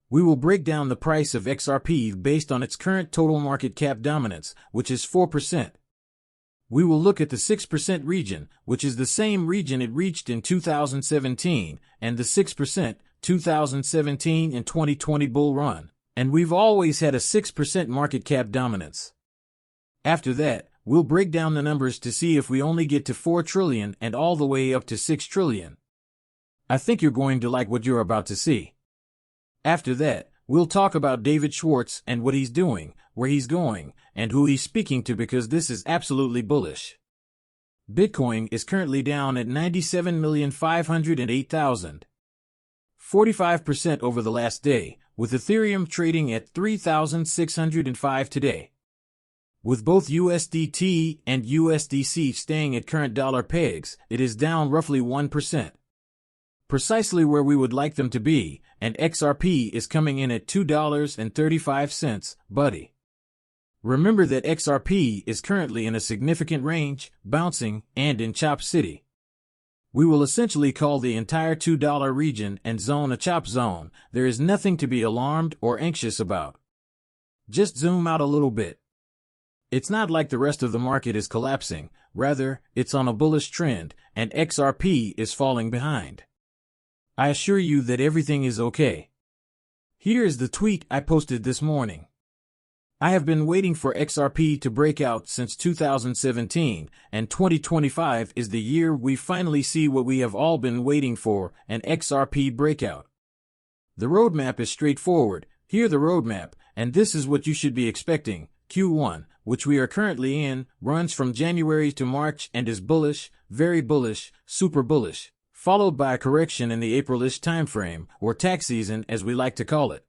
We will break down the price of XRP based on its current total market cap dominance, which is 4%. We will look at the 6% region, which is the same region it reached in 2017, and the 6% 2017 and 2020 bull run. And we've always had a 6% market cap dominance. After that, we'll break down the numbers to see if we only get to 4 trillion and all the way up to 6 trillion. I think you're going to like what you're about to see. After that, we'll talk about David Schwartz and what he's doing, where he's going, and who he's speaking to, because this is absolutely bullish. Bitcoin is currently down at 97,508,000. 45% over the last day, with Ethereum trading at 3,605 today. With both USDT and USDC staying at current dollar pegs, it is down roughly 1%. Precisely where we would like them to be, and XRP is coming in at $2.35, buddy. Remember that XRP is currently in a significant range, bouncing, and in Chop City. We will essentially call the entire $2 region and zone a chop zone. There is nothing to be alarmed or anxious about. Just zoom out a little bit. It's not like the rest of the market is collapsing, rather, it's on a bullish trend, and XRP is falling behind. I assure you that everything is okay. Here is the tweet I posted this morning. I have been waiting for XRP to break out since 2017, and 2025 is the year we finally see what we have all been waiting for, an XRP breakout. The roadmap is straightforward. Hear the roadmap, and this is what you should be expecting. Q1, which we are currently in, runs from January to March and is bullish, very bullish, super bullish, followed by a correction in the April-ish timeframe, or tax season as we like to call it.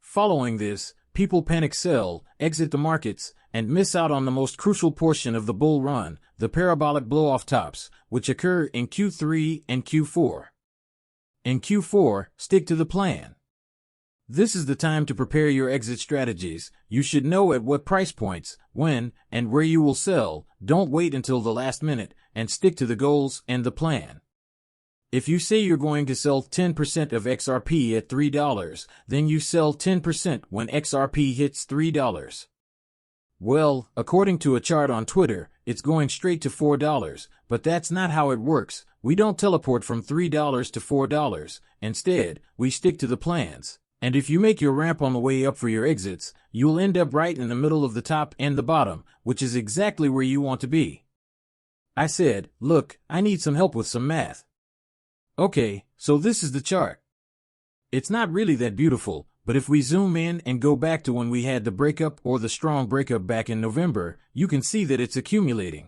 Following this, people panic sell, exit the markets, and miss out on the most crucial portion of the bull run, the parabolic blow-off tops, which occur in Q3 and Q4. In Q4, stick to the plan. This is the time to prepare your exit strategies. You should know at what price points, when, and where you will sell. Don't wait until the last minute, and stick to the goals and the plan. If you say you're going to sell 10% of XRP at $3, then you sell 10% when XRP hits $3. Well, according to a chart on Twitter, it's going straight to $4, but that's not how it works. We don't teleport from $3 to $4. Instead, we stick to the plans. And if you make your ramp on the way up for your exits, you'll end up right in the middle of the top and the bottom, which is exactly where you want to be. I said, look, I need some help with some math. Okay, so this is the chart. It's not really that beautiful, but if we zoom in and go back to when we had the breakup or the strong breakup back in November, you can see that it's accumulating.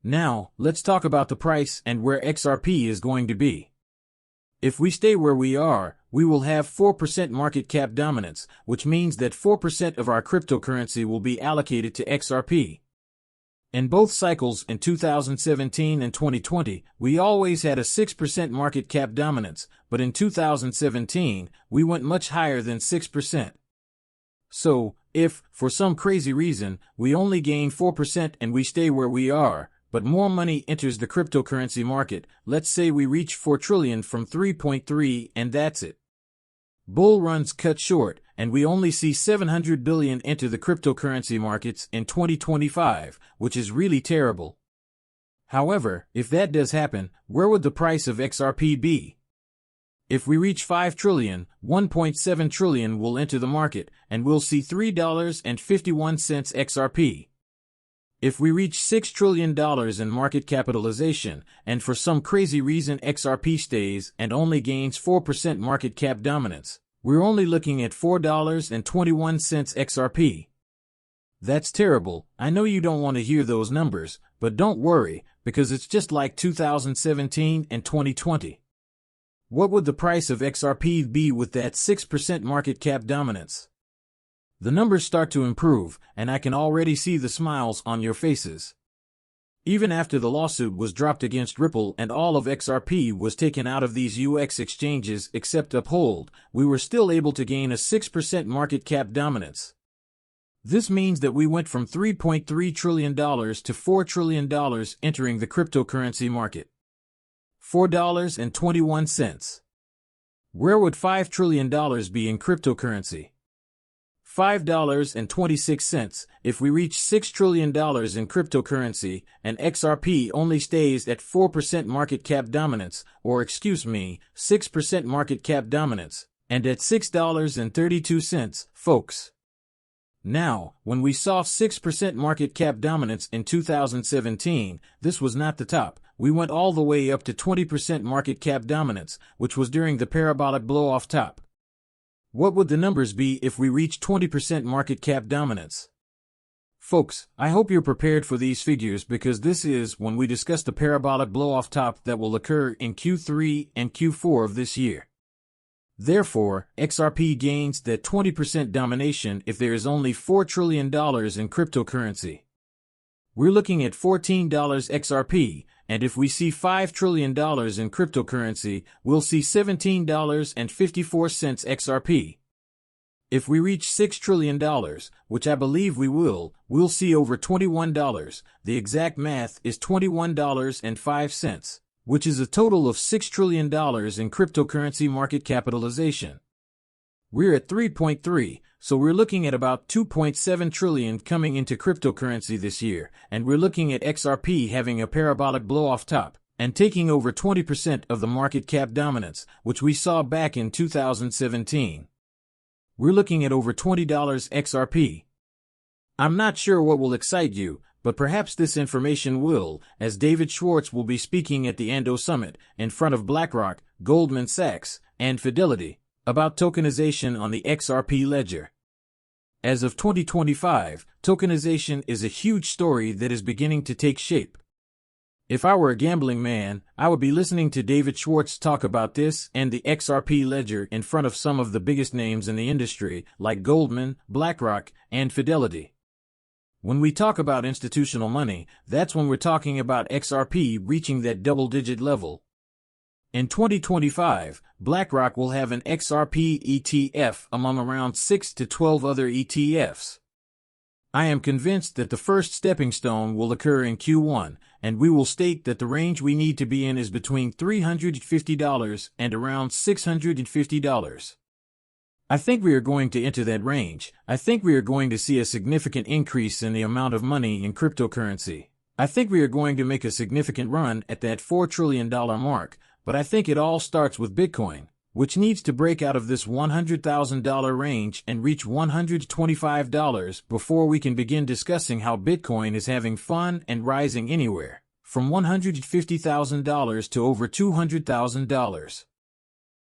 Now, let's talk about the price and where XRP is going to be. If we stay where we are, we will have 4% market cap dominance, which means that 4% of our cryptocurrency will be allocated to XRP. In both cycles in 2017 and 2020, we always had a 6% market cap dominance, but in 2017, we went much higher than 6%. So, if, for some crazy reason, we only gain 4% and we stay where we are, but more money enters the cryptocurrency market, let's say we reach 4 trillion from 3.3 and that's it. Bull runs cut short, and we only see 700 billion enter the cryptocurrency markets in 2025, which is really terrible. However, if that does happen, where would the price of XRP be? If we reach 5 trillion, 1.7 trillion will enter the market, and we'll see $3.51 XRP. If we reach $6 trillion in market capitalization, and for some crazy reason XRP stays and only gains 4% market cap dominance, we're only looking at $4.21 XRP. That's terrible. I know you don't want to hear those numbers, but don't worry, because it's just like 2017 and 2020. What would the price of XRP be with that 6% market cap dominance? The numbers start to improve, and I can already see the smiles on your faces. Even after the lawsuit was dropped against Ripple and all of XRP was taken out of these UX exchanges except Uphold, we were still able to gain a 6% market cap dominance. This means that we went from $3.3 trillion to $4 trillion entering the cryptocurrency market. $4.21. Where would $5 trillion be in cryptocurrency? $5.26 if we reach $6 trillion in cryptocurrency, and XRP only stays at 4% market cap dominance, or 6% market cap dominance, and at $6.32, folks. Now, when we saw 6% market cap dominance in 2017, this was not the top. We went all the way up to 20% market cap dominance, which was during the parabolic blow-off top. What would the numbers be if we reach 20% market cap dominance? Folks, I hope you're prepared for these figures because this is when we discuss the parabolic blow-off top that will occur in Q3 and Q4 of this year. Therefore, XRP gains that 20% domination if there is only $4 trillion in cryptocurrency. We're looking at $14 XRP, and if we see $5 trillion in cryptocurrency, we'll see $17.54 XRP. If we reach $6 trillion, which I believe we will, we'll see over $21. The exact math is $21.05. Which is a total of $6 trillion in cryptocurrency market capitalization. We're at 3.3, so we're looking at about 2.7 trillion coming into cryptocurrency this year, and we're looking at XRP having a parabolic blow-off top, and taking over 20% of the market cap dominance, which we saw back in 2017. We're looking at over $20 XRP. I'm not sure what will excite you, but perhaps this information will, as David Schwartz will be speaking at the Ando Summit in front of BlackRock, Goldman Sachs, and Fidelity, about tokenization on the XRP ledger. As of 2025, tokenization is a huge story that is beginning to take shape. If I were a gambling man, I would be listening to David Schwartz talk about this and the XRP ledger in front of some of the biggest names in the industry, like Goldman, BlackRock, and Fidelity. When we talk about institutional money, that's when we're talking about XRP reaching that double-digit level. In 2025, BlackRock will have an XRP ETF among around 6 to 12 other ETFs. I am convinced that the first stepping stone will occur in Q1, and we will state that the range we need to be in is between $350 and around $650. I think we are going to enter that range. I think we are going to see a significant increase in the amount of money in cryptocurrency. I think we are going to make a significant run at that $4 trillion mark, but I think it all starts with Bitcoin, which needs to break out of this $100,000 range and reach $125 before we can begin discussing how Bitcoin is having fun and rising anywhere from $150,000 to over $200,000.